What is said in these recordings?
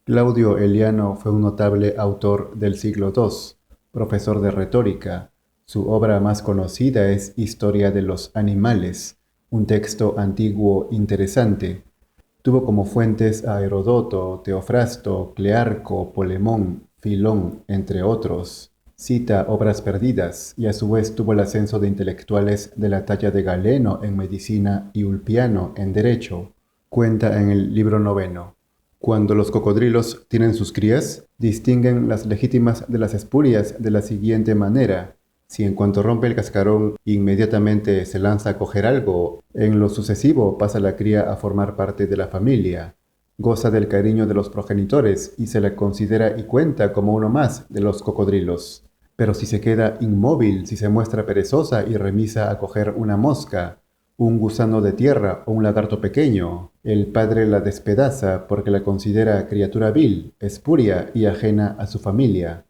Claudio Eliano fue un notable autor del siglo II, profesor de retórica. Su obra más conocida es Historia de los Animales, un texto antiguo interesante. Tuvo como fuentes a Herodoto, Teofrasto, Clearco, Polemón, Filón, entre otros. Cita obras perdidas y a su vez tuvo el ascenso de intelectuales de la talla de Galeno en medicina y Ulpiano en derecho. Cuenta en el libro noveno. Cuando los cocodrilos tienen sus crías, distinguen las legítimas de las espurias de la siguiente manera. Si en cuanto rompe el cascarón inmediatamente se lanza a coger algo, en lo sucesivo pasa la cría a formar parte de la familia. Goza del cariño de los progenitores y se la considera y cuenta como uno más de los cocodrilos. Pero si se queda inmóvil, si se muestra perezosa y remisa a coger una mosca, un gusano de tierra o un lagarto pequeño, el padre la despedaza porque la considera criatura vil, espuria y ajena a su familia.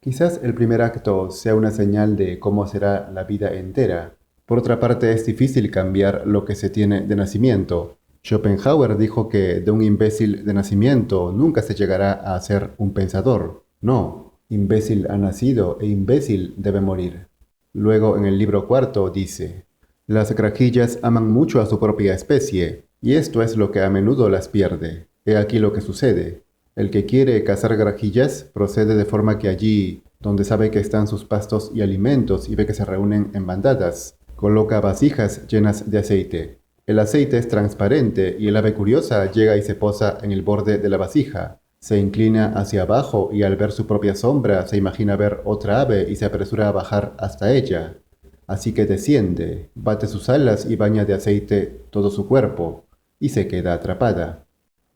Quizás el primer acto sea una señal de cómo será la vida entera. Por otra parte, es difícil cambiar lo que se tiene de nacimiento. Schopenhauer dijo que de un imbécil de nacimiento nunca se llegará a ser un pensador. No, imbécil ha nacido e imbécil debe morir. Luego, en el libro cuarto, dice: las grajillas aman mucho a su propia especie, y esto es lo que a menudo las pierde. He aquí lo que sucede. El que quiere cazar grajillas procede de forma que allí, donde sabe que están sus pastos y alimentos y ve que se reúnen en bandadas, coloca vasijas llenas de aceite. El aceite es transparente y el ave curiosa llega y se posa en el borde de la vasija. Se inclina hacia abajo y al ver su propia sombra se imagina ver otra ave y se apresura a bajar hasta ella. Así que desciende, bate sus alas y baña de aceite todo su cuerpo, y se queda atrapada.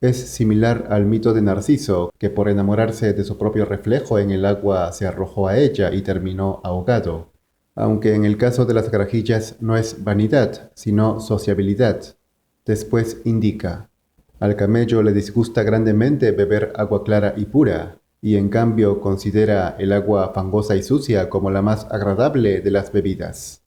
Es similar al mito de Narciso, que por enamorarse de su propio reflejo en el agua se arrojó a ella y terminó ahogado. Aunque en el caso de las grajillas no es vanidad, sino sociabilidad. Después indica: al camello le disgusta grandemente beber agua clara y pura, y en cambio considera el agua fangosa y sucia como la más agradable de las bebidas.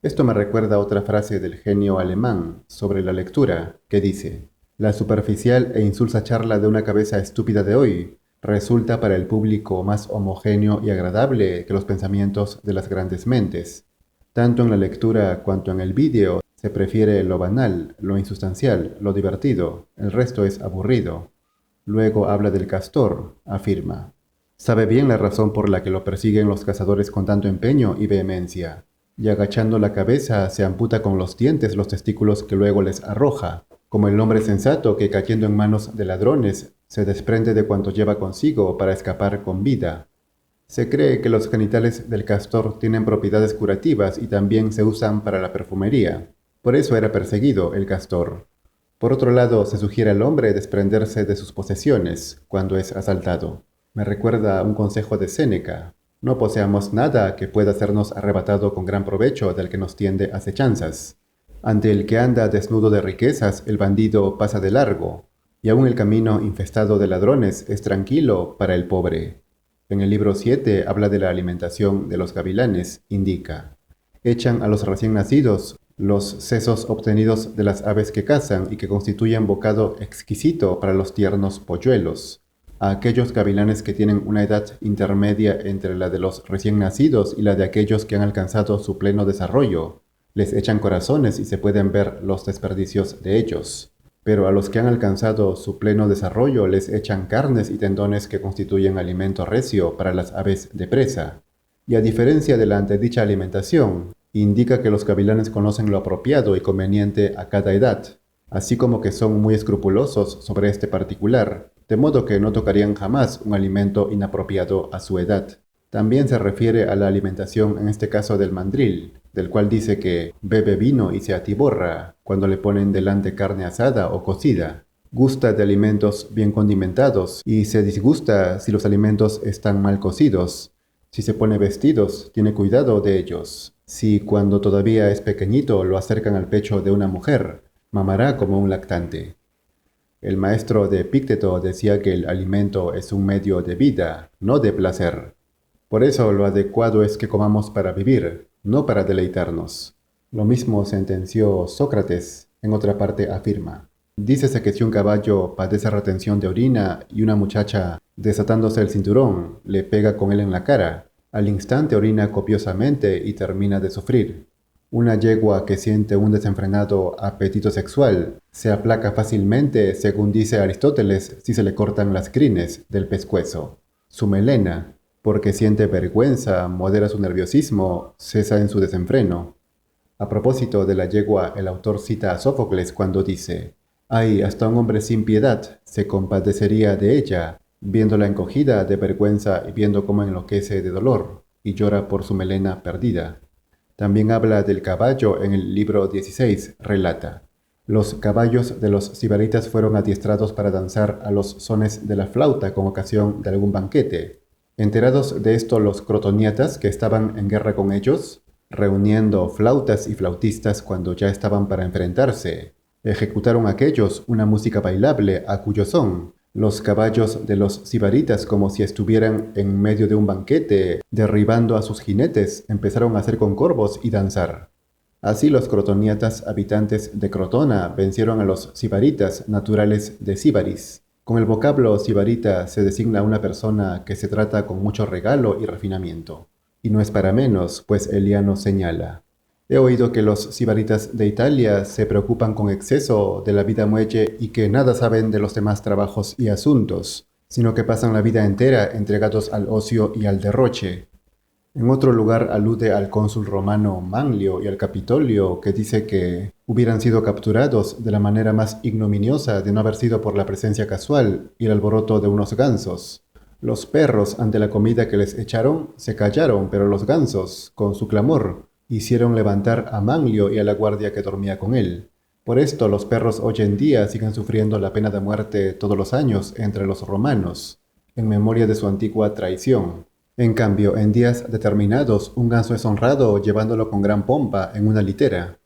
Esto me recuerda a otra frase del genio alemán sobre la lectura, que dice: la superficial e insulsa charla de una cabeza estúpida de hoy resulta para el público más homogéneo y agradable que los pensamientos de las grandes mentes. Tanto en la lectura cuanto en el vídeo se prefiere lo banal, lo insustancial, lo divertido, el resto es aburrido. Luego habla del castor, afirma: sabe bien la razón por la que lo persiguen los cazadores con tanto empeño y vehemencia, y agachando la cabeza se amputa con los dientes los testículos que luego les arroja, como el hombre sensato que cayendo en manos de ladrones se desprende de cuanto lleva consigo para escapar con vida. Se cree que los genitales del castor tienen propiedades curativas y también se usan para la perfumería. Por eso era perseguido el castor. Por otro lado, se sugiere al hombre desprenderse de sus posesiones cuando es asaltado. Me recuerda a un consejo de Séneca: no poseamos nada que pueda sernos arrebatado con gran provecho del que nos tiende acechanzas. Ante el que anda desnudo de riquezas, el bandido pasa de largo, y aun el camino infestado de ladrones es tranquilo para el pobre. En el libro 7 habla de la alimentación de los gavilanes, indica: echan a los recién nacidos los sesos obtenidos de las aves que cazan y que constituyen bocado exquisito para los tiernos polluelos. A aquellos gavilanes que tienen una edad intermedia entre la de los recién nacidos y la de aquellos que han alcanzado su pleno desarrollo, les echan corazones y se pueden ver los desperdicios de ellos. Pero a los que han alcanzado su pleno desarrollo les echan carnes y tendones que constituyen alimento recio para las aves de presa. Y a diferencia de la antedicha alimentación, indica que los gavilanes conocen lo apropiado y conveniente a cada edad, así como que son muy escrupulosos sobre este particular, de modo que no tocarían jamás un alimento inapropiado a su edad. También se refiere a la alimentación en este caso del mandril, del cual dice que bebe vino y se atiborra cuando le ponen delante carne asada o cocida. Gusta de alimentos bien condimentados y se disgusta si los alimentos están mal cocidos. Si se pone vestidos, tiene cuidado de ellos. Si cuando todavía es pequeñito lo acercan al pecho de una mujer, mamará como un lactante. El maestro de Epícteto decía que el alimento es un medio de vida, no de placer. Por eso lo adecuado es que comamos para vivir, no para deleitarnos. Lo mismo sentenció Sócrates, en otra parte afirma: Dícese que si un caballo padece retención de orina y una muchacha, desatándose el cinturón, le pega con él en la cara, al instante orina copiosamente y termina de sufrir. Una yegua que siente un desenfrenado apetito sexual se aplaca fácilmente, según dice Aristóteles, si se le cortan las crines del pescuezo. Su melena, porque siente vergüenza, modera su nerviosismo, cesa en su desenfreno. A propósito de la yegua, el autor cita a Sófocles cuando dice: «Ay, hasta un hombre sin piedad se compadecería de ella, viéndola encogida de vergüenza y viendo cómo enloquece de dolor, y llora por su melena perdida». También habla del caballo en el libro 16, relata: «Los caballos de los sibaritas fueron adiestrados para danzar a los sones de la flauta con ocasión de algún banquete. Enterados de esto los crotoniatas, que estaban en guerra con ellos, reuniendo flautas y flautistas cuando ya estaban para enfrentarse, ejecutaron aquellos una música bailable a cuyo son los caballos de los sibaritas, como si estuvieran en medio de un banquete, derribando a sus jinetes, empezaron a hacer concorvos y danzar. Así los crotoniatas, habitantes de Crotona, vencieron a los sibaritas, naturales de Síbaris. Con el vocablo sibarita se designa a una persona que se trata con mucho regalo y refinamiento. Y no es para menos, pues Eliano señala: «He oído que los sibaritas de Italia se preocupan con exceso de la vida muelle y que nada saben de los demás trabajos y asuntos, sino que pasan la vida entera entregados al ocio y al derroche». En otro lugar alude al cónsul romano Manlio y al Capitolio, que dice que hubieran sido capturados de la manera más ignominiosa de no haber sido por la presencia casual y el alboroto de unos gansos. Los perros, ante la comida que les echaron, se callaron, pero los gansos, con su clamor, hicieron levantar a Manlio y a la guardia que dormía con él. Por esto los perros hoy en día siguen sufriendo la pena de muerte todos los años entre los romanos, en memoria de su antigua traición. En cambio, en días determinados, un ganso es honrado llevándolo con gran pompa en una litera.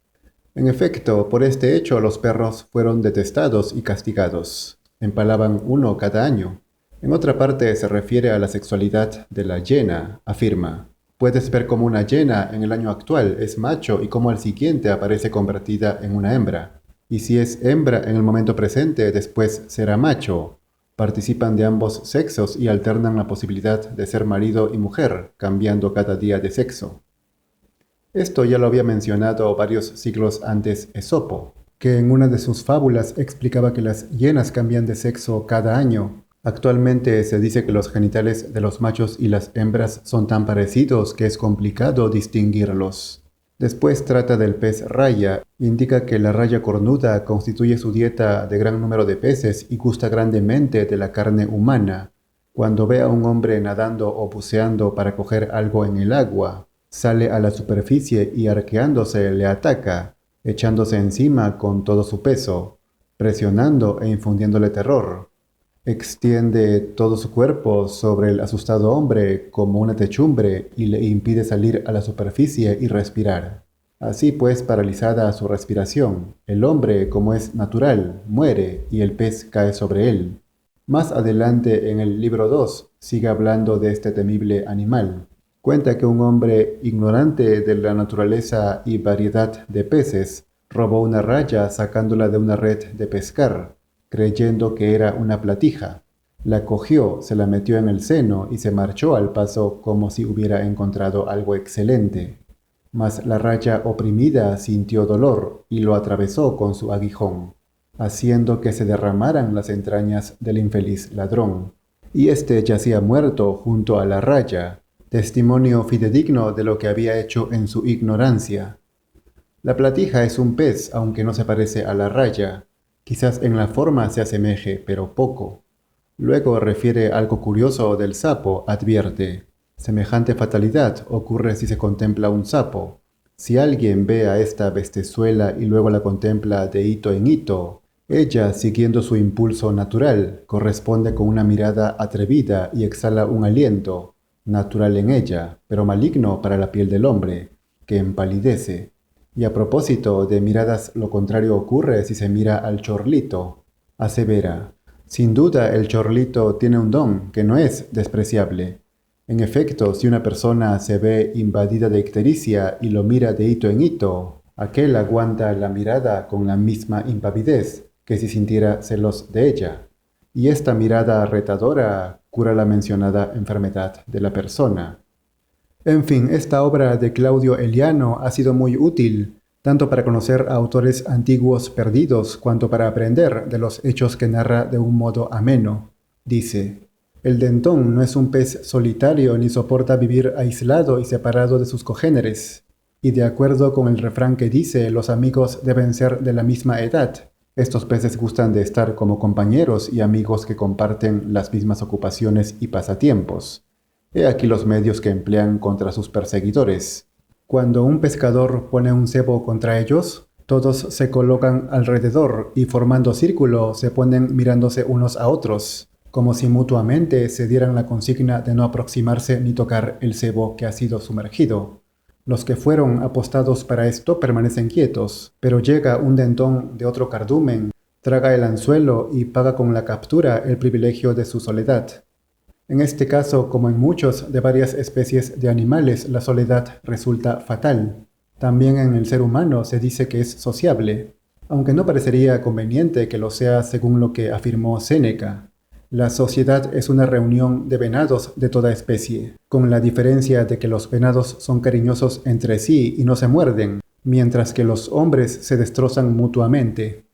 En efecto, por este hecho los perros fueron detestados y castigados. Empalaban uno cada año. En otra parte se refiere a la sexualidad de la hiena, afirma: «Puedes ver cómo una hiena en el año actual es macho y cómo al siguiente aparece convertida en una hembra. Y si es hembra en el momento presente, después será macho». Participan de ambos sexos y alternan la posibilidad de ser marido y mujer, cambiando cada día de sexo. Esto ya lo había mencionado varios siglos antes Esopo, que en una de sus fábulas explicaba que las hienas cambian de sexo cada año. Actualmente se dice que los genitales de los machos y las hembras son tan parecidos que es complicado distinguirlos. Después trata del pez raya. Indica que la raya cornuda constituye su dieta de gran número de peces y gusta grandemente de la carne humana. Cuando ve a un hombre nadando o buceando para coger algo en el agua, sale a la superficie y arqueándose le ataca, echándose encima con todo su peso, presionando e infundiéndole terror. Extiende todo su cuerpo sobre el asustado hombre como una techumbre y le impide salir a la superficie y respirar. Así pues, paralizada su respiración, el hombre, como es natural, muere y el pez cae sobre él. Más adelante, en el libro 2, sigue hablando de este temible animal. Cuenta que un hombre ignorante de la naturaleza y variedad de peces robó una raya sacándola de una red de pescar, creyendo que era una platija. La cogió, se la metió en el seno y se marchó al paso como si hubiera encontrado algo excelente. Mas la raya oprimida sintió dolor y lo atravesó con su aguijón, haciendo que se derramaran las entrañas del infeliz ladrón. Y éste yacía muerto junto a la raya, testimonio fidedigno de lo que había hecho en su ignorancia. La platija es un pez, aunque no se parece a la raya. Quizás en la forma se asemeje, pero poco. Luego refiere algo curioso del sapo, advierte: «Semejante fatalidad ocurre si se contempla un sapo. Si alguien ve a esta bestezuela y luego la contempla de hito en hito, ella, siguiendo su impulso natural, corresponde con una mirada atrevida y exhala un aliento, natural en ella, pero maligno para la piel del hombre, que empalidece». Y a propósito de miradas, lo contrario ocurre si se mira al chorlito. Asevera: «Sin duda el chorlito tiene un don que no es despreciable. En efecto, si una persona se ve invadida de ictericia y lo mira de hito en hito, aquel aguanta la mirada con la misma impavidez que si sintiera celos de ella. Y esta mirada retadora cura la mencionada enfermedad de la persona. En fin, esta obra de Claudio Eliano ha sido muy útil, tanto para conocer a autores antiguos perdidos, cuanto para aprender de los hechos que narra de un modo ameno. Dice: el dentón no es un pez solitario ni soporta vivir aislado y separado de sus congéneres. Y de acuerdo con el refrán que dice, los amigos deben ser de la misma edad. Estos peces gustan de estar como compañeros y amigos que comparten las mismas ocupaciones y pasatiempos. He aquí los medios que emplean contra sus perseguidores. Cuando un pescador pone un cebo contra ellos, todos se colocan alrededor y formando círculo se ponen mirándose unos a otros, como si mutuamente se dieran la consigna de no aproximarse ni tocar el cebo que ha sido sumergido. Los que fueron apostados para esto permanecen quietos, pero llega un dentón de otro cardumen, traga el anzuelo y paga con la captura el privilegio de su soledad. En este caso, como en muchos de varias especies de animales, la soledad resulta fatal. También en el ser humano se dice que es sociable, aunque no parecería conveniente que lo sea según lo que afirmó Séneca. La sociedad es una reunión de venados de toda especie, con la diferencia de que los venados son cariñosos entre sí y no se muerden, mientras que los hombres se destrozan mutuamente.